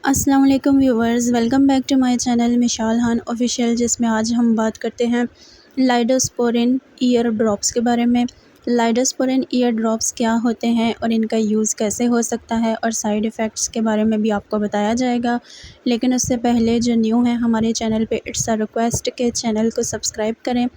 अस्सलाम वालेकुम viewers, welcome back to my channel Mishal Khan official, जिसमें आज हम बात करते हैं लाइडोस्पोरिन ईयर ड्रॉप्स के बारे में। लाइडोस्पोरिन ईयर ड्रॉप्स क्या होते हैं और इनका यूज़ कैसे हो सकता है और साइड इफ़ेक्ट्स के बारे में भी आपको बताया जाएगा। लेकिन उससे पहले जो न्यू है हमारे चैनल पे, इट्स अ रिक्वेस्ट के चैनल को सब्सक्राइब करें,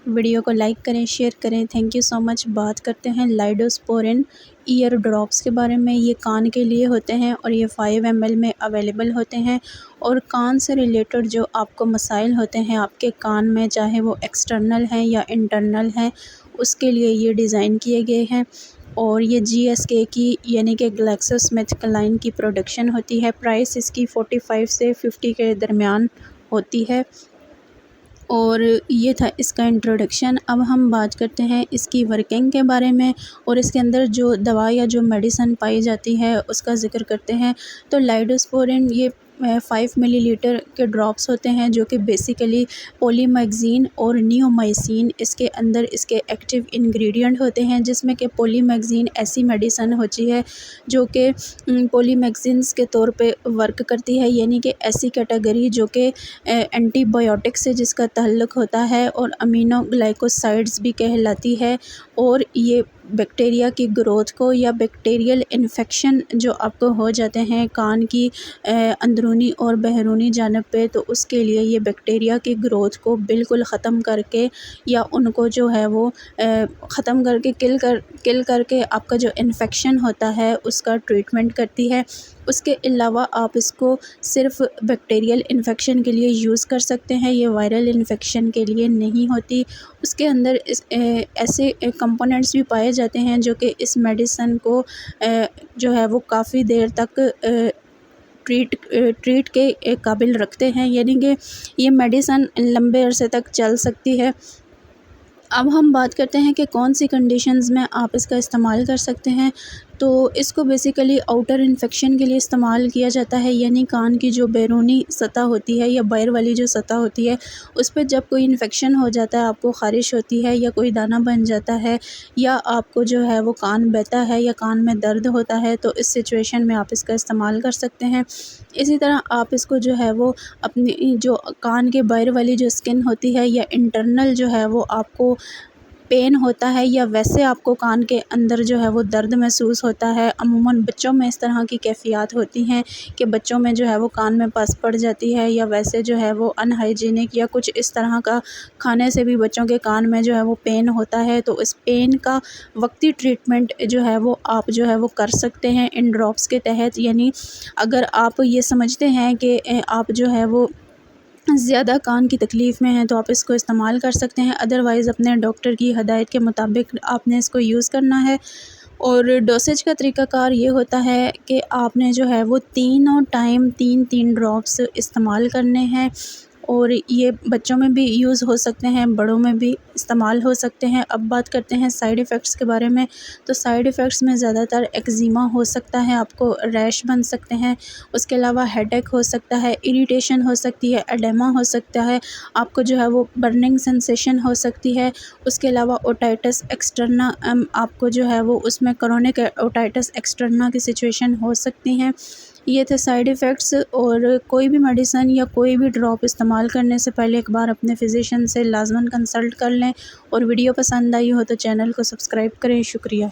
वीडियो को लाइक करें, शेयर करें। Thank you so much. बात करते हैं लाइडोस्पोरिन ईयर ड्रॉप्स के बारे में। ये कान के लिए होते हैं और ये 5 ml में अवेलेबल होते हैं। और कान से रिलेटेड जो आपको मसाइल होते हैं आपके कान में, चाहे वो एक्सटर्नल हैं या इंटरनल हैं, उसके लिए ये डिज़ाइन किए गए हैं। और ये GSK की यानी कि ग्लैक्सोस्मिथक्लाइन की प्रोडक्शन होती है। प्राइस इसकी 45 से 50 के दरमियान होती है। और ये था इसका इंट्रोडक्शन। अब हम बात करते हैं इसकी वर्किंग के बारे में और इसके अंदर जो दवा या जो मेडिसिन पाई जाती है उसका ज़िक्र करते हैं। तो लाइडोस्पोरिन ये 5 मिलीलीटर के ड्रॉप्स होते हैं, जो कि बेसिकली पॉलीमैगज़ीन और नियोमाइसिन इसके अंदर इसके एक्टिव इंग्रेडिएंट होते हैं। जिसमें कि पॉलीमैगज़ीन ऐसी मेडिसिन होती है जो कि पॉलीमैगज़ीन्स के तौर पे वर्क करती है, यानी कि ऐसी कैटेगरी जो कि एंटीबायोटिक से जिसका ताल्लुक़ होता है और अमीनो ग्लाइकोसाइड्स भी कहलाती है। और ये बैक्टीरिया की ग्रोथ को या बैक्टीरियल इन्फेक्शन जो आपको हो जाते हैं कान की अंदरूनी और बहरूनी जानिब पे, तो उसके लिए ये बैक्टीरिया की ग्रोथ को बिल्कुल ख़त्म करके या उनको जो है वो ख़त्म करके किल करके आपका जो इन्फेक्शन होता है उसका ट्रीटमेंट करती है। उसके अलावा आप इसको सिर्फ़ बैक्टीरियल इन्फेक्शन के लिए यूज़ कर सकते हैं, ये वायरल इन्फेक्शन के लिए नहीं होती। उसके अंदर ऐसे कंपोनेंट्स भी पाए जाते हैं जो कि इस मेडिसिन को जो है वो काफ़ी देर तक ट्रीट के काबिल रखते हैं, यानी कि ये मेडिसिन लंबे अरसे तक चल सकती है। अब हम बात करते हैं कि कौन सी कंडीशंस में आप इसका इस्तेमाल कर सकते हैं। तो इसको बेसिकली आउटर इन्फेक्शन के लिए इस्तेमाल किया जाता है, यानी कान की जो बैरूनी सतह होती है या बाहर वाली जो सतह होती है उस पर जब कोई इन्फेक्शन हो जाता है, आपको ख़ारिश होती है या कोई दाना बन जाता है या आपको जो है वो कान बहता है या कान में दर्द होता है, तो इस सिचुएशन में आप इसका इस्तेमाल कर सकते हैं। इसी तरह आप इसको जो है वो अपनी जो कान के बाहर वाली जो स्किन होती है या इंटरनल जो है वो आपको पेन होता है या वैसे आपको कान के अंदर जो है वो दर्द महसूस होता है। अमूमन बच्चों में इस तरह की कैफ़ियत होती हैं कि बच्चों में जो है वो कान में पस पड़ जाती है या वैसे जो है वो अनहाइजीनिक या कुछ इस तरह का खाने से भी बच्चों के कान में जो है वो पेन होता है। तो इस पेन का वक्ती ट्रीटमेंट जो है वो आप जो है वो कर सकते हैं इन ड्रॉप्स के तहत। यानी अगर आप ये समझते हैं कि आप जो है वो ज़्यादा कान की तकलीफ़ में हैं तो आप इसको इस्तेमाल कर सकते हैं। अदरवाइज़ अपने डॉक्टर की हदायत के मुताबिक आपने इसको यूज़ करना है। और डोसेज का तरीक़ाकार ये होता है कि आपने जो है वो तीनों टाइम 3-3 ड्रॉप्स इस्तेमाल करने हैं। और ये बच्चों में भी यूज़ हो सकते हैं, बड़ों में भी इस्तेमाल हो सकते हैं। अब बात करते हैं साइड इफ़ेक्ट्स के बारे में। तो साइड इफ़ेक्ट्स में ज़्यादातर एक्जिमा हो सकता है, आपको रैश बन सकते हैं। उसके अलावा हेडेक हो सकता है, इरिटेशन हो सकती है, एडेमा हो सकता है, आपको जो है वो बर्निंग सेंसेशन हो सकती है। उसके अलावा ओटाइटिस एक्सटर्ना आपको जो है वो उसमें क्रोनिक ओटाइटिस एक्सटर्ना की सिचुएशन हो सकती हैं। ये थे साइड इफ़ेक्ट्स। और कोई भी मेडिसिन या कोई भी ड्रॉप इस्तेमाल करने से पहले एक बार अपने फ़िज़िशियन से लाज़मन कंसल्ट कर लें। और वीडियो पसंद आई हो तो चैनल को सब्सक्राइब करें। शुक्रिया।